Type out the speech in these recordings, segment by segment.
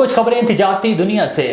कुछ खबरें तिजारती दुनिया से।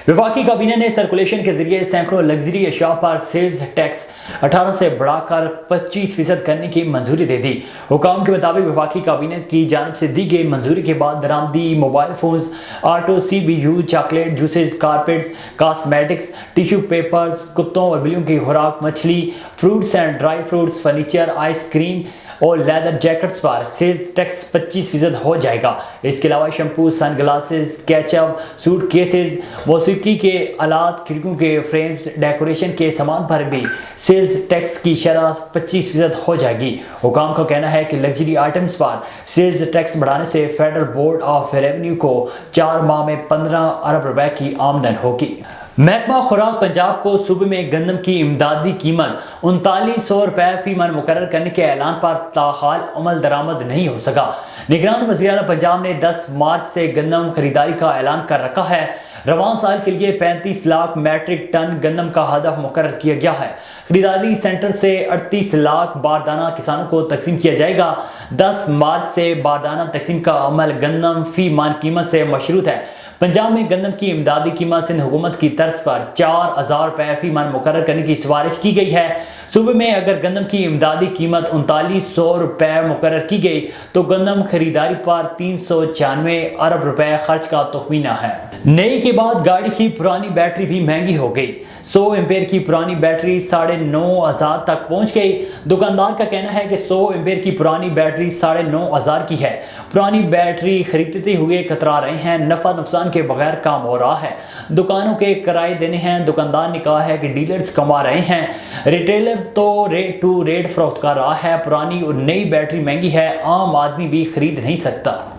वफाकी काबीना ने सर्कुलेशन के जरिए सैकड़ों लग्जरी अशिया पर सेल्स टैक्स 18 से बढ़ाकर 25% करने की मंजूरी दे दी। हुकाम के मुताबिक वफाकी काबीना की जानिब से दी गई मंजूरी के बाद दरामदी mobile phones, auto, CBU, chocolate, juices, carpets, cosmetics, tissue papers, कुत्तों और बिल्लियों की खुराक, मछली, fruits and dry fruits, furniture, ice cream और लेदर जैकेट्स पर सेल्स टैक्स 25% हो जाएगा। इसके अलावा shampoo, sunglasses, ketchup, suitcases, मौसीकी के आलात, खिड़कियों के फ्रेम्स, डेकोरेशन के सामान पर भी सेल्स टैक्स की शरह 25% हो जाएगी। हुकाम का कहना है कि लग्जरी आइटम्स पर सेल्स टैक्स बढ़ाने से फेडरल बोर्ड ऑफ रेवेन्यू को 4 माह में 15 अरब रुपए की आमदन होगी। महकमा खुराक पंजाब को सूबे में गंदम की इमदादी कीमत 3900 रुपए फी मन मुकर्रर करने के ऐलान पर ताहाल अमल दरामद नहीं हो सका। निगरान वज़ीर-ए-आला पंजाब ने 10 मार्च से गंदम खरीदारी का ऐलान कर रखा है। रवान साल के लिए 35 लाख मैट्रिक टन गंदम का हदफ मुकर्रर किया गया है। खरीदारी सेंटर से 38 लाख बारदाना किसानों को तकसीम किया जाएगा। 10 मार्च से बारदाना तकसीम का अमल गंदम फी मन कीमत से मशरूत है। पंजाब में गंदम की इमदादी कीमत सिंध हुकूमत की तर्ज पर 4000 रुपए फी मन मुकर्रर करने की सिफारिश की गई है। सूबे में अगर गंदम की इमदादी कीमत 3900 रुपए मुकर्रर की गई तो गंदम खरीदारी पर 396 अरब रुपए खर्च का तखमीना है। नई के बाद गाड़ी की पुरानी बैटरी भी महंगी हो गई। 100 एम्पेयर की पुरानी बैटरी 9500 तक पहुंच गई। दुकानदार का कहना है कि 100 एम्पेयर की पुरानी बैटरी 9500 की है। पुरानी बैटरी खरीदते हुए कतरा रहे हैं। नफा नुकसान के बगैर काम हो रहा है। दुकानों के किराए देने हैं। दुकानदार ने कहा है कि डीलर्स कमा रहे हैं। रिटेलर तो रेट टू रेट फरोख्त कर रहा है। पुरानी और नई बैटरी महंगी है, आम आदमी भी खरीद नहीं सकता।